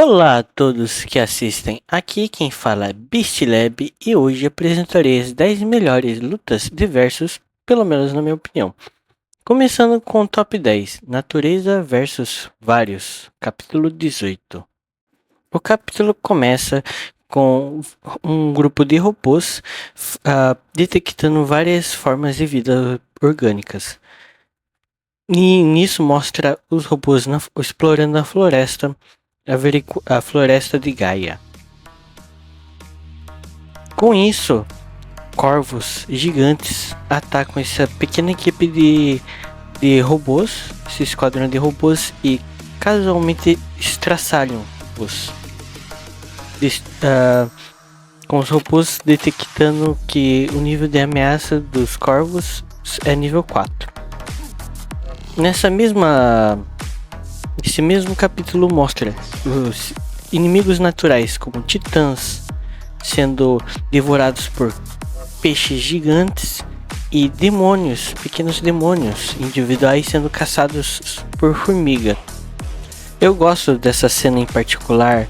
Olá a todos que assistem, aqui quem fala é BeastLab e hoje apresentarei as 10 melhores lutas de versus, pelo menos na minha opinião. Começando com o top 10, Natureza versus Vários, capítulo 18. O capítulo começa com um grupo de robôs detectando várias formas de vida orgânicas. E nisso mostra os robôs explorando a floresta, a floresta de Gaia. Com isso, corvos gigantes atacam essa pequena equipe de robôs, esse esquadrão de robôs, e casualmente estraçalham-os. Com os robôs detectando que o nível de ameaça dos corvos é nível 4. Esse mesmo capítulo mostra os inimigos naturais como titãs sendo devorados por peixes gigantes e demônios, pequenos demônios individuais sendo caçados por formiga. Eu gosto dessa cena em particular,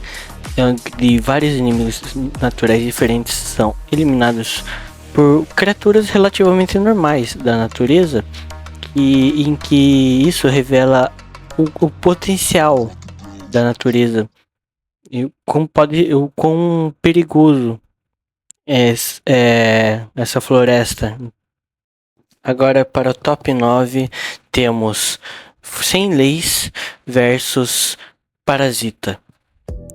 de vários inimigos naturais diferentes são eliminados por criaturas relativamente normais da natureza, e em que isso revela o potencial da natureza e o quão perigoso é essa floresta. Agora para o top 9 temos Sem Leis versus Parasita.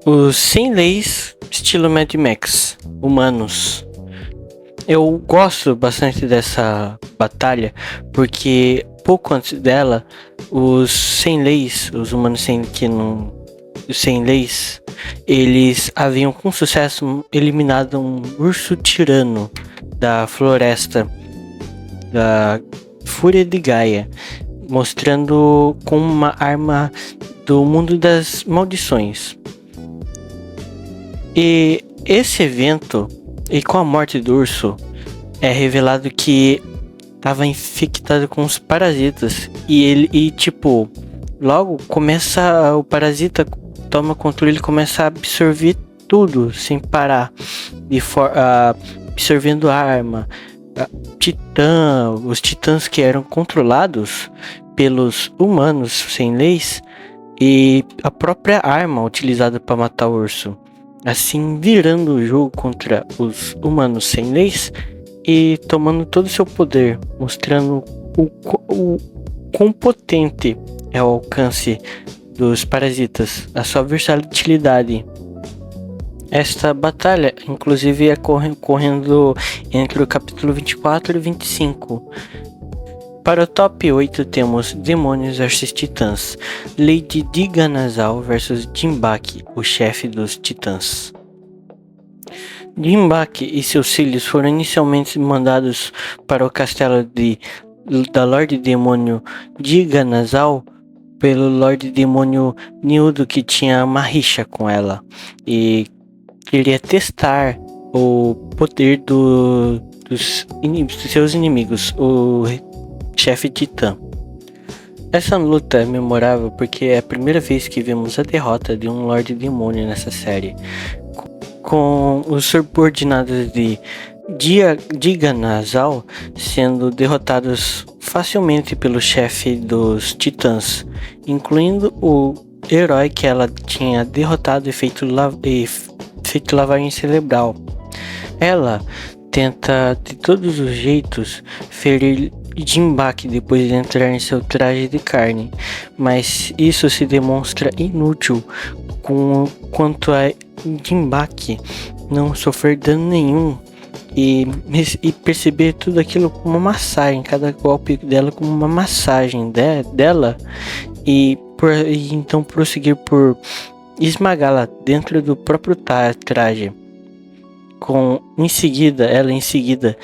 Os Sem Leis estilo Mad Max, humanos. Eu gosto bastante dessa batalha porque pouco antes dela, os Sem Leis, os humanos sem leis, eles haviam com sucesso eliminado um urso tirano da floresta da Fúria de Gaia, mostrando como uma arma do mundo das maldições. E esse evento, e com a morte do urso, é revelado que estava infectado com os parasitas logo começa, o parasita toma controle, ele começa a absorver tudo sem parar, absorvendo arma, os titãs que eram controlados pelos humanos sem leis e a própria arma utilizada para matar o urso, assim virando o jogo contra os humanos sem leis e tomando todo o seu poder, mostrando o quão potente é o alcance dos parasitas, a sua versatilidade. Esta batalha, inclusive, é correndo entre o capítulo 24 e 25. Para o top 8 temos Demônios vs Titãs, Lady Diganazal vs Jimbak, o chefe dos titãs. Jimbak e seus filhos foram inicialmente mandados para o castelo da Lorde Demônio Diganazal pelo Lorde Demônio Nildo, que tinha uma rixa com ela e queria testar o poder dos seus inimigos, o chefe titã. Essa luta é memorável porque é a primeira vez que vemos a derrota de um Lorde Demônio nessa série, com os subordinados de Diganazal sendo derrotados facilmente pelo chefe dos titãs, incluindo o herói que ela tinha derrotado e feito lavagem cerebral. Ela tenta de todos os jeitos ferir Jimbak depois de entrar em seu traje de carne, mas isso se demonstra inútil quanto a Jimbak não sofrer dano nenhum e perceber tudo aquilo como uma massagem, cada golpe dela como uma massagem dela, e então prosseguir por esmagá-la dentro do próprio traje, ela em seguida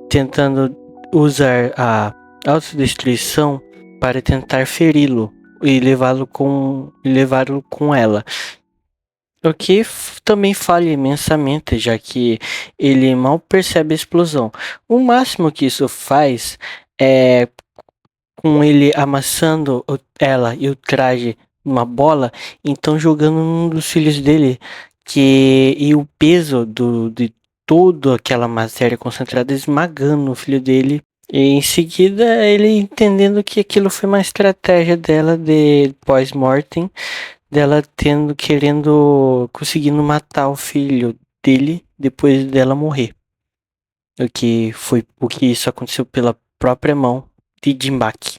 tentando usar a autodestruição para tentar feri-lo e levá-lo com ela, o que também falha imensamente, já que ele mal percebe a explosão. O máximo que isso faz é com ele amassando ela e o traje uma bola, então jogando um dos filhos dele, e o peso de toda aquela matéria concentrada esmagando o filho dele. E em seguida ele entendendo que aquilo foi uma estratégia dela de pós-mortem, dela conseguindo matar o filho dele depois dela morrer. O que isso aconteceu pela própria mão de Jinbak.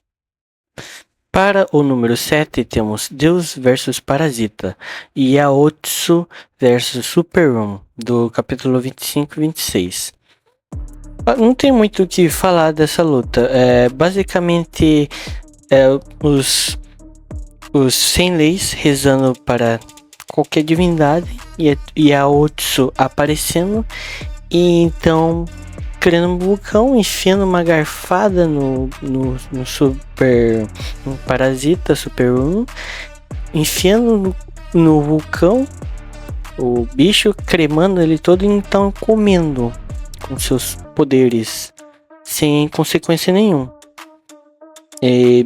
Para o número 7 temos Deus versus Parasita e Yaotsu versus Super-1, do capítulo 25 e 26. Não tem muito o que falar dessa luta. Basicamente, os 100 leis rezando para qualquer divindade e a Otsu aparecendo, e então criando um vulcão, enfiando uma garfada no super no parasita Super 1, enfiando no vulcão o bicho, cremando ele todo e então comendo com seus poderes sem consequência nenhuma.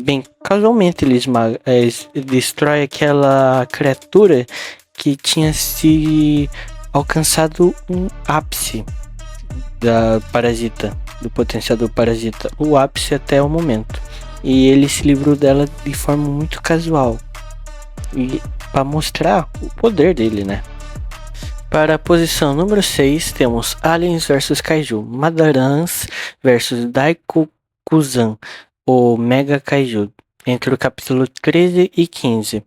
Bem, casualmente ele destrói aquela criatura que tinha se alcançado um ápice da parasita, do potencial do parasita, o ápice até o momento. E ele se livrou dela de forma muito casual, e para mostrar o poder dele, né? Para a posição número 6, temos Aliens vs Kaiju, Madarans vs Daikokuzan, o Mega Kaiju, entre o capítulo 13 e 15.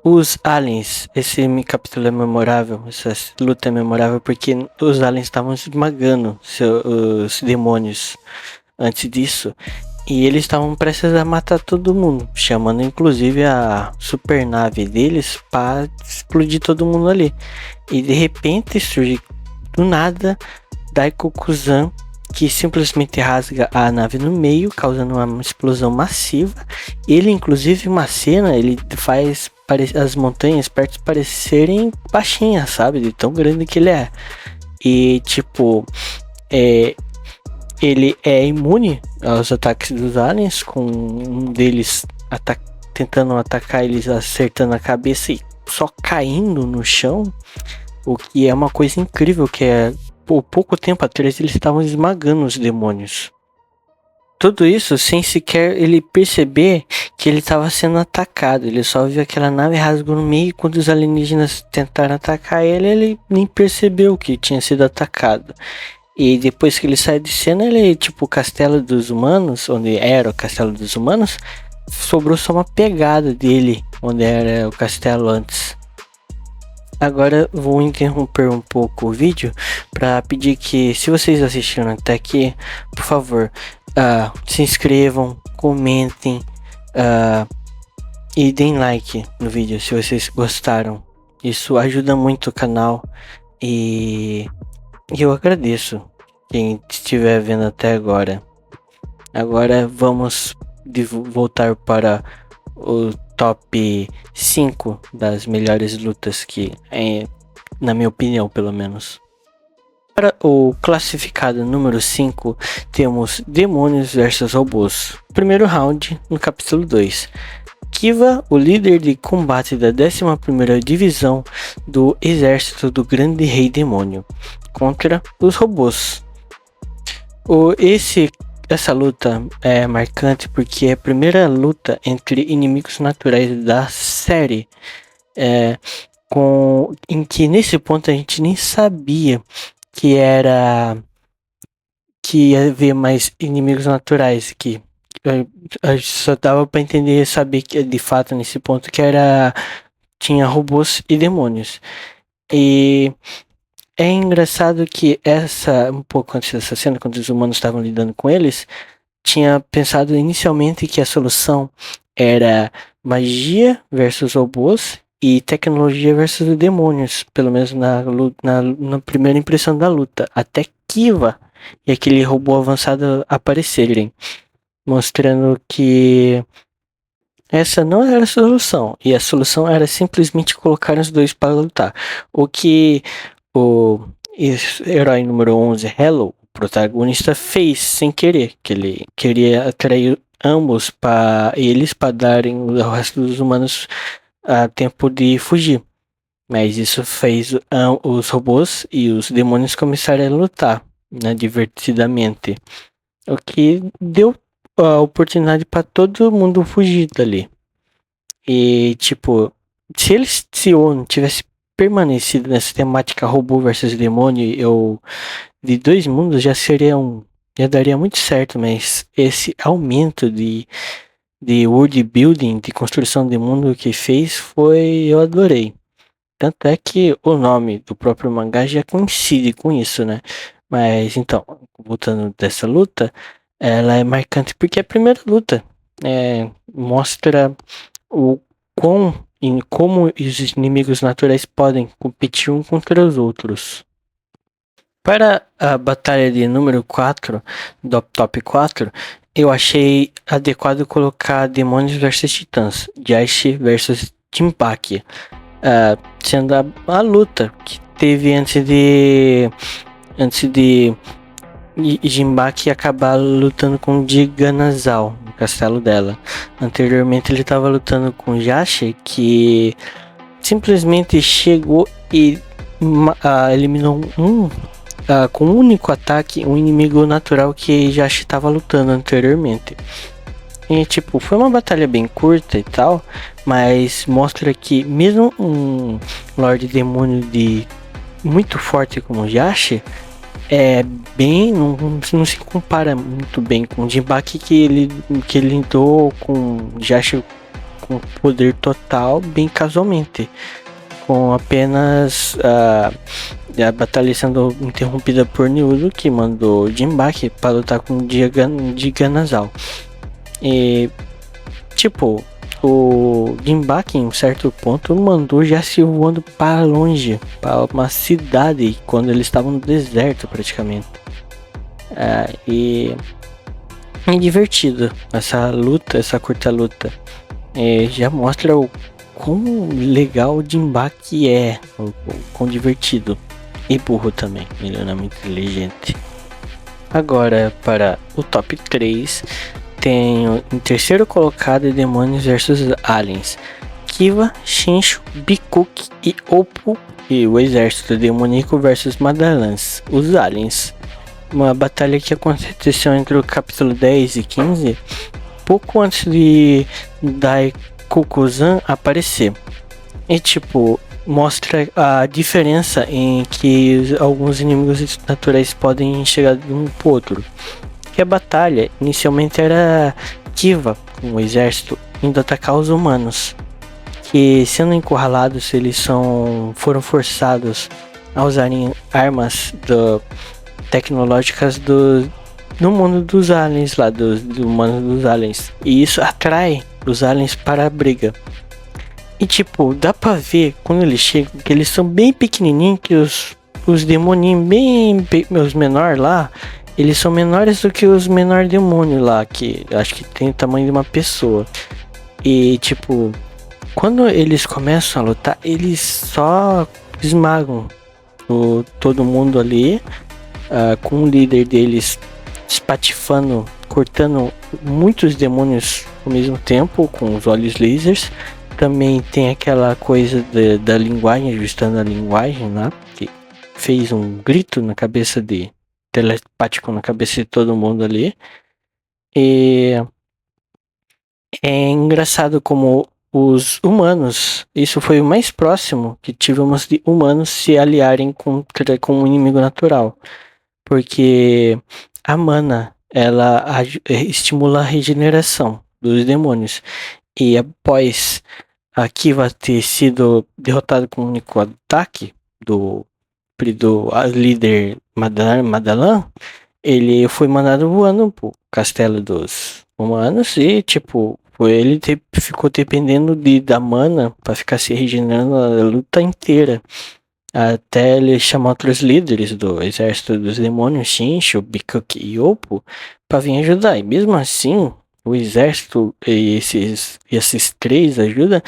Os aliens, esse capítulo é memorável, essa luta é memorável porque os aliens estavam esmagando os demônios antes disso. E eles estavam prestes a matar todo mundo, chamando inclusive a supernave deles para explodir todo mundo ali. E de repente surge do nada Daikokuzan, que simplesmente rasga a nave no meio, causando uma explosão massiva. Ele, inclusive, uma cena, ele faz as montanhas perto parecerem baixinhas, sabe? De tão grande que ele é. E, tipo, ele é imune aos ataques dos aliens, com um deles tentando atacar eles, acertando a cabeça e só caindo no chão. O que é uma coisa incrível, que é por pouco tempo atrás eles estavam esmagando os demônios. Tudo isso sem sequer ele perceber que ele estava sendo atacado. Ele só viu aquela nave rasgando no meio, e quando os alienígenas tentaram atacar ele, ele nem percebeu que tinha sido atacado. E depois que ele sai de cena, ele, tipo, o castelo dos humanos, onde era o castelo dos humanos, sobrou só uma pegada dele, onde era o castelo antes. Agora vou interromper um pouco o vídeo para pedir que, se vocês assistiram até aqui, por favor, se inscrevam, comentem e deem like no vídeo se vocês gostaram. Isso ajuda muito o canal e eu agradeço quem estiver vendo até agora. Agora vamos voltar para o top 5 das melhores lutas que, na minha opinião, pelo menos. Para o classificado número 5, temos Demônios vs Robôs. Primeiro round, no capítulo 2. Kiva, o líder de combate da 11ª Divisão do Exército do Grande Rei Demônio, contra os robôs. Essa luta é marcante porque é a primeira luta entre inimigos naturais da série, em que nesse ponto a gente nem sabia que ia haver mais inimigos naturais, que só dava para entender, saber que de fato nesse ponto que tinha robôs e demônios. E é engraçado que um pouco antes dessa cena, quando os humanos estavam lidando com eles, tinha pensado inicialmente que a solução era magia versus robôs e tecnologia versus demônios, pelo menos na primeira impressão da luta, até Kiva e aquele robô avançado aparecerem, mostrando que essa não era a solução, e a solução era simplesmente colocar os dois para lutar. O que o herói número 11, Hello, o protagonista, fez sem querer, que ele queria atrair ambos para darem ao resto dos humanos tempo de fugir. Mas isso fez os robôs e os demônios começarem a lutar, né, divertidamente. O que deu a oportunidade para todo mundo fugir dali. E, tipo, se o tivesse permanecido nessa temática robô versus demônio, de dois mundos já daria muito certo, mas esse aumento de world building, de construção de mundo que fez, eu adorei. Tanto é que o nome do próprio mangá já coincide com isso, né? Mas então, voltando dessa luta, ela é marcante porque é a primeira luta. Mostra o como os inimigos naturais podem competir um contra os outros. Para a batalha de número 4 do top 4, eu achei adequado colocar Demônios versus Titãs, Jaishi versus Jinbaki, sendo a luta que teve antes de Jinbaki acabar lutando com Jiganazal no castelo dela. Anteriormente ele estava lutando com Jaishi, que simplesmente chegou e eliminou com um único ataque um inimigo natural que já estava lutando anteriormente. E tipo, foi uma batalha bem curta e tal, mas mostra que mesmo um Lorde Demônio muito forte como o Yashi, não se compara muito bem com o Jinbaki, que ele lidou com Yashi com poder total bem casualmente, com apenas a batalha sendo interrompida por Niudo, que mandou Jinbaki para lutar com Jiganazal. E tipo, o Jinbaki em um certo ponto mandou Yashi voando para longe, para uma cidade, quando eles estavam no deserto praticamente. E é divertido essa luta, essa curta luta. Já mostra o quão legal o Jinbaki é, o quão divertido. E burro também, ele não é muito inteligente. Agora, para o top 3, tenho em terceiro colocado Demônios vs Aliens. Kiva, Shinshu, Bikuki e Oppo, e o exército demoníaco versus Madalans, os aliens. Uma batalha que aconteceu entre o capítulo 10 e 15, pouco antes de Daikokuzan aparecer. E tipo, mostra a diferença em que alguns inimigos naturais podem chegar de um pro outro. Que a batalha inicialmente era Kiva, com o exército, indo atacar os humanos, que sendo encurralados, foram forçados a usarem armas tecnológicas no mundo dos aliens lá, do mundo dos aliens. E isso atrai os aliens para a briga. E tipo, dá pra ver quando eles chegam que eles são bem pequenininhos, que os demoninhos os menores lá, eles são menores do que os menores demônios lá, que acho que tem o tamanho de uma pessoa. E tipo, quando eles começam a lutar, eles só esmagam todo mundo ali, com o líder deles espatifando, cortando muitos demônios ao mesmo tempo, com os olhos lasers. Também tem aquela coisa da linguagem, ajustando a linguagem lá, que fez um grito na cabeça telepático na cabeça de todo mundo ali. E é engraçado como os humanos, isso foi o mais próximo que tivemos de humanos se aliarem com um inimigo natural. Porque a mana, ela estimula a regeneração dos demônios. E após a Kiva ter sido derrotado com um único ataque do líder Madalan, ele foi mandado voando pro castelo dos humanos e, tipo, ele ficou dependendo da mana para ficar se regenerando a luta inteira. Até ele chamar outros líderes do exército dos demônios, Shinshu, Bikuki e Oppo, para vir ajudar. E mesmo assim, o exército e esses três ajuda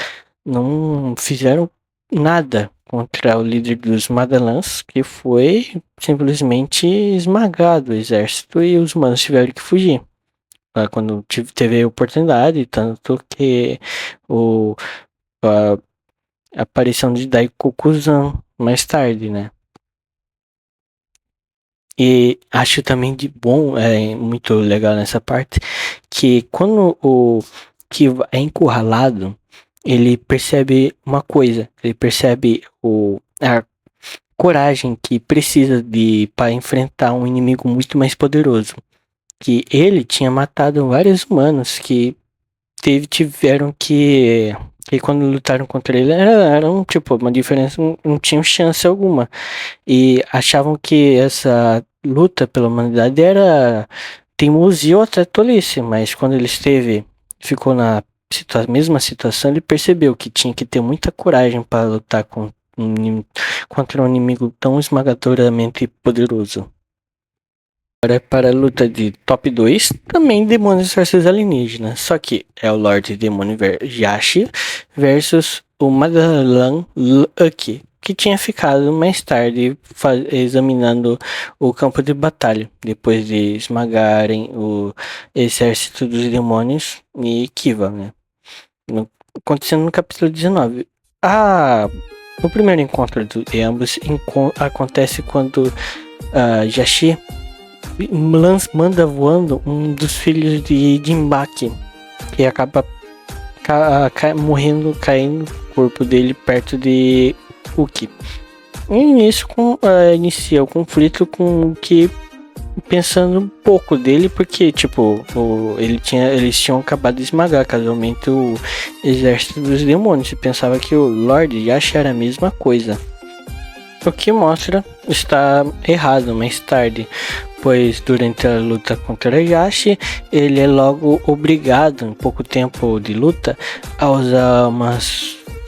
não fizeram nada contra o líder dos Madalans, que foi simplesmente esmagado o exército e os humanos tiveram que fugir. Quando teve a oportunidade, tanto que a aparição de Daikoku-san mais tarde, né? E acho também de bom, muito legal nessa parte, que quando o Kiva é encurralado, ele percebe uma coisa, ele percebe a coragem que precisa de para enfrentar um inimigo muito mais poderoso. Que ele tinha matado vários humanos que tiveram que quando lutaram contra ele era um tipo uma diferença, não tinha chance alguma. E achavam que essa luta pela humanidade era teimosia ou até tolice, mas quando ele ficou na mesma situação, ele percebeu que tinha que ter muita coragem para lutar contra um inimigo tão esmagadoramente poderoso. Agora para a luta de top 2, também demônios versus alienígenas. Só que é o Lorde Demônio Yashi versus o Magalan Lucky, que tinha ficado mais tarde examinando o campo de batalha, depois de esmagarem o exército dos demônios e Kiva, né? Acontecendo no capítulo 19. O primeiro encontro de ambos acontece quando Yashi manda voando um dos filhos de Jinbaki, que acaba morrendo, caindo o corpo dele perto de Uki. E nisso inicia o conflito com Uki pensando um pouco dele, porque tipo, eles tinham acabado de esmagar casualmente o exército dos demônios e pensava que o Lorde Yashi era a mesma coisa. O que mostra estar errado mais tarde, pois durante a luta contra Yashi, ele é logo obrigado, em pouco tempo de luta, a usar uma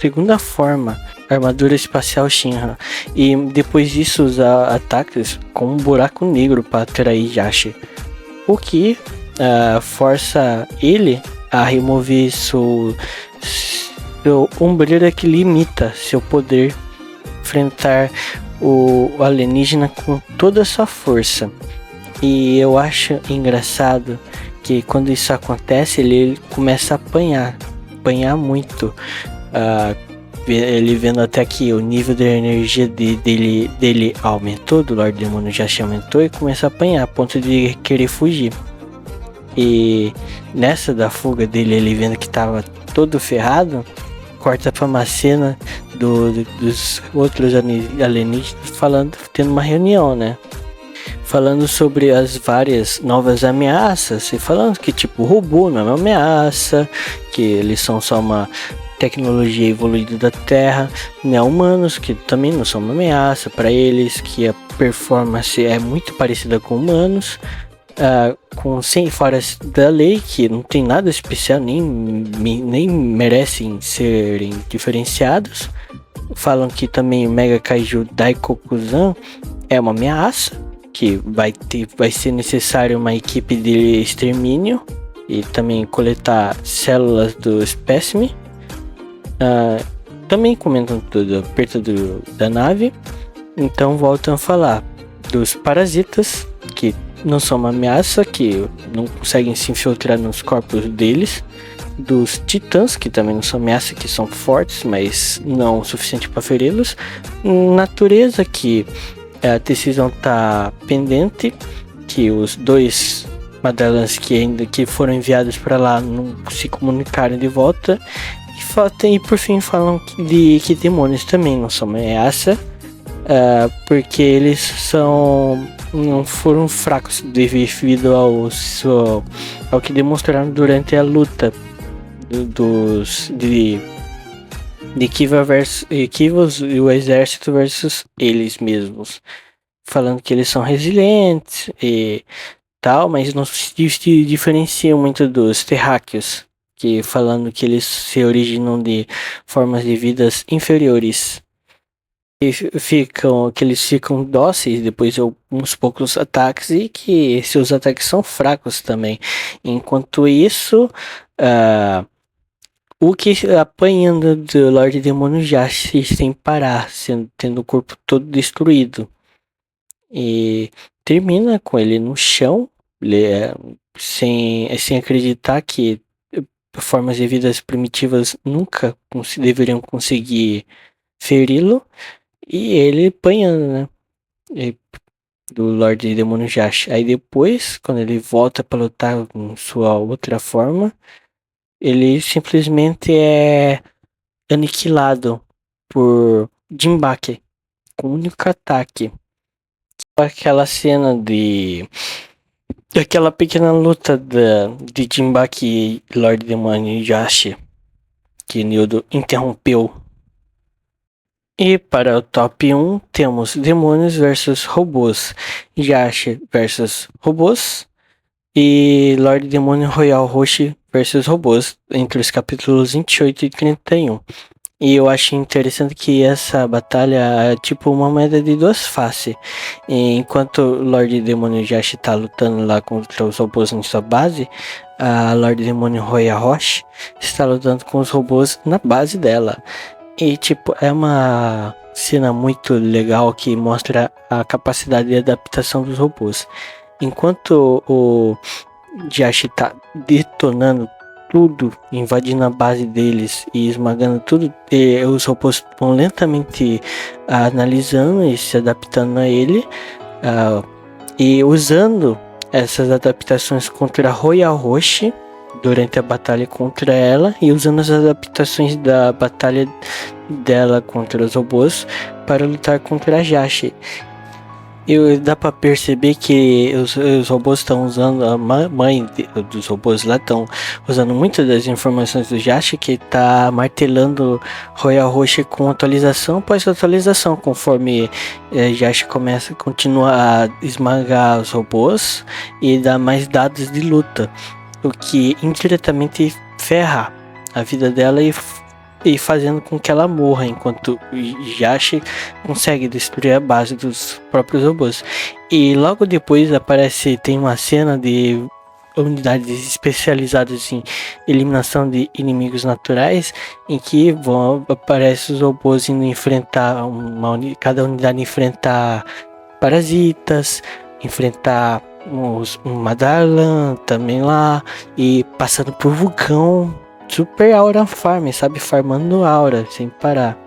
segunda forma, armadura espacial Shinra, e depois disso usar ataques com um buraco negro para atrair Yashi, o que força ele a remover seu ombreira que limita seu poder enfrentar o alienígena com toda a sua força. E eu acho engraçado que quando isso acontece, ele começa a apanhar muito. Ele vendo até que o nível de energia dele aumentou, do Lorde Demônio já se aumentou, e começa a apanhar a ponto de querer fugir. E nessa da fuga dele, ele vendo que tava todo ferrado, corta pra uma cena dos outros alienígenas tendo uma reunião, né? Falando sobre as várias novas ameaças e falando que tipo, o robô não é uma ameaça, que eles são só uma tecnologia evoluída da Terra, humanos que também não são uma ameaça para eles, que a performance é muito parecida com humanos, com 100 fora da lei, que não tem nada especial, nem merecem serem diferenciados. Falam que também o Mega Kaiju Daikoku-san é uma ameaça, que vai ser necessário uma equipe de extermínio e também coletar células do espécime. Também comentam tudo perto da nave. Então voltam a falar dos parasitas, que não são uma ameaça, que não conseguem se infiltrar nos corpos deles. Dos titãs, que também não são ameaça, que são fortes, mas não o suficiente para feri-los. Natureza, que a decisão tá pendente, que os dois Madalans que foram enviados para lá não se comunicaram de volta. E por fim falam que demônios também não são ameaça, porque eles não foram fracos devido ao que demonstraram durante a luta de Kivos e o exército versus eles mesmos, falando que eles são resilientes e tal, mas não se diferenciam muito dos terráqueos, que falando que eles se originam de formas de vidas inferiores. Que eles ficam dóceis depois de alguns poucos ataques e que seus ataques são fracos também. Enquanto isso, o que apanhando do Lorde Demônio já sem parar, tendo o corpo todo destruído. E termina com ele no chão, sem acreditar que formas de vidas primitivas nunca deveriam conseguir feri-lo. E ele apanhando, né? Do Lorde Demônio Jash. Aí depois, quando ele volta para lutar com sua outra forma, ele simplesmente é aniquilado por Jinbake com um único ataque. Aquela cena daquela pequena luta de Jinbake e Lorde Demônio Jash que Nildo interrompeu. E para o top 1 temos Demônios versus Robôs, Jash versus Robôs e Lorde Demônio Royal Roshi versus Robôs entre os capítulos 28 e 31. E eu achei interessante que essa batalha é tipo uma moeda de duas faces. Enquanto o Lorde Demônio Jash tá lutando lá contra os robôs em sua base, a Lorde Demônio Royal Roshi está lutando com os robôs na base dela. E tipo, é uma cena muito legal que mostra a capacidade de adaptação dos robôs. Enquanto o Jash tá detonando tudo, invadindo a base deles e esmagando tudo, e os robôs vão lentamente analisando e se adaptando a ele, e usando essas adaptações contra a Royal Roshi durante a batalha contra ela, e usando as adaptações da batalha dela contra os robôs para lutar contra a Jash. Dá pra perceber que os robôs estão usando, a mãe dos robôs lá estão usando muitas das informações do Jash, que tá martelando Royal Roshi com atualização após atualização, conforme Jash continua a esmagar os robôs e dá mais dados de luta, o que indiretamente ferra a vida dela e fazendo com que ela morra, enquanto Jash consegue destruir a base dos próprios robôs. E logo depois tem uma cena de unidades especializadas em eliminação de inimigos naturais, em que aparecem os robôs indo enfrentar cada unidade enfrentar parasitas, enfrentar uma Darlan também lá, e passando por vulcão. Super Aura Farm, sabe? Farmando aura sem parar.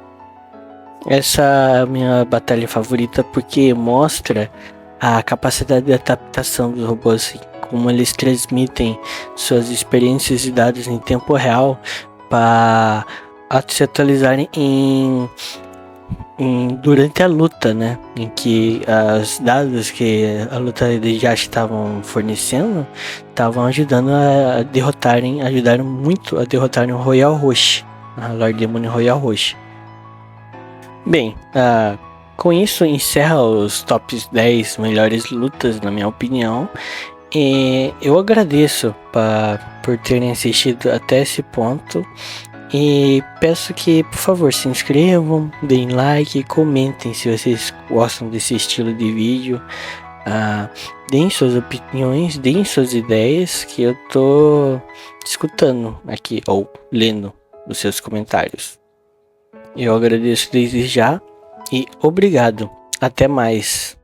Essa é a minha batalha favorita porque mostra a capacidade de adaptação dos robôs, como eles transmitem suas experiências e dados em tempo real para se atualizarem durante a luta, né? Em que as dados que a luta de Jash estavam fornecendo estavam ajudando a derrotarem, ajudaram muito a derrotarem o Royal Roshi, a Lorde Demônio Royal Roshi. Bem, com isso encerra os tops 10 melhores lutas, na minha opinião. E eu agradeço por terem assistido até esse ponto. E peço que, por favor, se inscrevam, deem like, comentem se vocês gostam desse estilo de vídeo. Deem suas opiniões, deem suas ideias, que eu tô escutando aqui, ou lendo os seus comentários. Eu agradeço desde já e obrigado. Até mais.